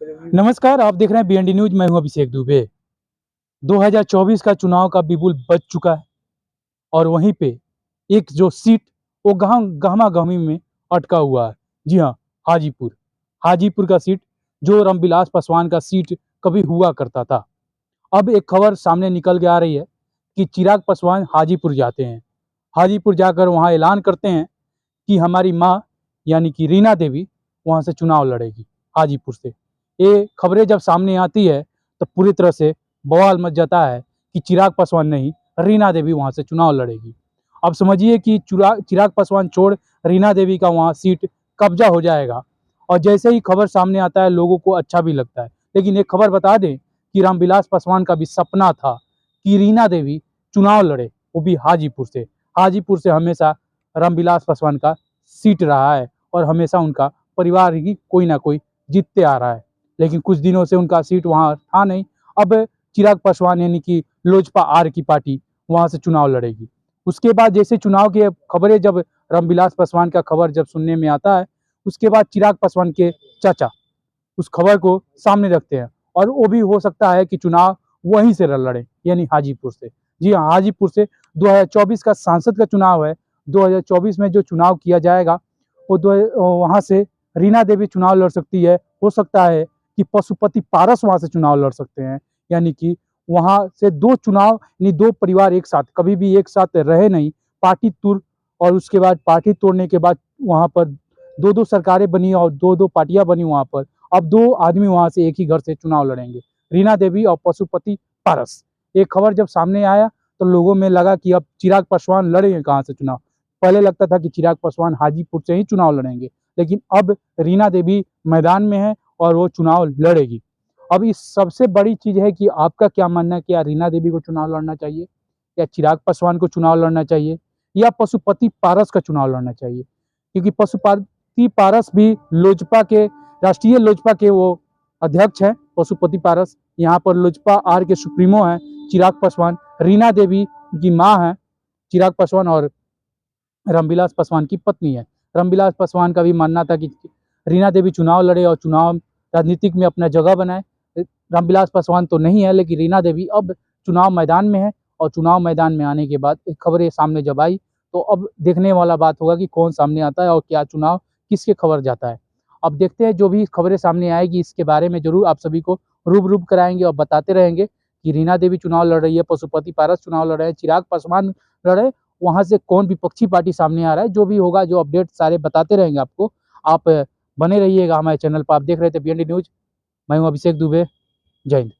नमस्कार, आप देख रहे हैं बीएनडी न्यूज। मैं हूं अभिषेक दुबे। 2024 का चुनाव का बिगुल बज चुका है और वहीं पे एक जो सीट वो गहमा-गहमी में अटका हुआ है। जी हाँ, हाजीपुर। हाजीपुर का सीट जो रामविलास पासवान का सीट कभी हुआ करता था। अब एक खबर सामने निकल के आ रही है कि चिराग पासवान हाजीपुर जाते हैं। हाजीपुर जाकर वहाँ ऐलान करते हैं कि हमारी माँ यानी कि रीना देवी वहाँ से चुनाव लड़ेगी हाजीपुर से। ये खबरें जब सामने आती है तो पूरी तरह से बवाल मच जाता है कि चिराग पासवान नहीं, रीना देवी वहाँ से चुनाव लड़ेगी। अब समझिए कि चिराग पासवान छोड़ रीना देवी का वहाँ सीट कब्जा हो जाएगा। और जैसे ही खबर सामने आता है लोगों को अच्छा भी लगता है। लेकिन एक खबर बता दें कि रामविलास पासवान का भी सपना था कि रीना देवी चुनाव लड़े, वो भी हाजीपुर से। हाजीपुर से हमेशा रामविलास पासवान का सीट रहा है और हमेशा उनका परिवार ही कोई ना कोई जीतते आ रहा है। लेकिन कुछ दिनों से उनका सीट वहाँ था नहीं। अब चिराग पासवान यानी कि लोजपा आर की पार्टी वहाँ से चुनाव लड़ेगी। उसके बाद जैसे चुनाव की खबरें जब रामविलास पासवान का खबर जब सुनने में आता है, उसके बाद चिराग पासवान के चाचा उस खबर को सामने रखते हैं और वो भी हो सकता है कि चुनाव वहीं से लड़े यानी हाजीपुर से। जी हाँ, हाजीपुर से 2024 का सांसद का चुनाव है। 2024 में जो चुनाव किया जाएगा वो वहाँ से रीना देवी चुनाव लड़ सकती है। हो सकता है कि पशुपति पारस वहाँ से चुनाव लड़ सकते हैं। यानी कि वहाँ से दो चुनाव यानी दो परिवार एक साथ कभी भी एक साथ रहे नहीं। पार्टी तोड़ और उसके बाद पार्टी तोड़ने के बाद वहाँ पर दो दो सरकारें बनी और दो दो पार्टियां बनी वहाँ पर। अब दो आदमी वहां से एक ही घर से चुनाव लड़ेंगे, रीना देवी और पशुपति पारस। एक खबर जब सामने आया तो लोगों में लगा कि अब चिराग पासवान लड़ेंगे कहाँ से चुनाव। पहले लगता था कि चिराग पासवान हाजीपुर से ही चुनाव लड़ेंगे, लेकिन अब रीना देवी मैदान में है और वो चुनाव लड़ेगी। अब इस सबसे बड़ी चीज है कि आपका क्या मानना है, क्या रीना देवी को चुनाव लड़ना चाहिए या चिराग पासवान को चुनाव लड़ना चाहिए या पशुपति पारस का चुनाव लड़ना चाहिए? क्योंकि पशुपति पारस भी लोजपा के राष्ट्रीय लोजपा के वो अध्यक्ष हैं। पशुपति पारस यहाँ पर लोजपा आर के सुप्रीमो हैं चिराग पासवान। रीना देवी की माँ है चिराग पासवान और रामविलास पासवान की पत्नी है। रामविलास पासवान का भी मानना था कि रीना देवी चुनाव लड़े और चुनाव राजनीतिक में अपना जगह बनाए। रामविलास पासवान तो नहीं है, लेकिन रीना देवी अब चुनाव मैदान में है और चुनाव मैदान में आने के बाद खबरें सामने जब आई तो अब देखने वाला बात होगा कि कौन सामने आता है और क्या चुनाव किसके खबर जाता है। अब देखते हैं जो भी खबरें सामने आएगी इसके बारे में जरूर आप सभी को रूब कराएंगे और बताते रहेंगे कि रीना देवी चुनाव लड़ रही है, पशुपति पारस चुनाव लड़ रहे हैं, चिराग पासवान लड़ रहे हैं, वहां से कौन विपक्षी पार्टी सामने आ रहा है। जो भी होगा जो अपडेट सारे बताते रहेंगे आपको। आप बने रहिएगा हमारे चैनल पर। आप देख रहे थे बीएनडी न्यूज। मैं हूं अभिषेक दुबे। जय हिंद।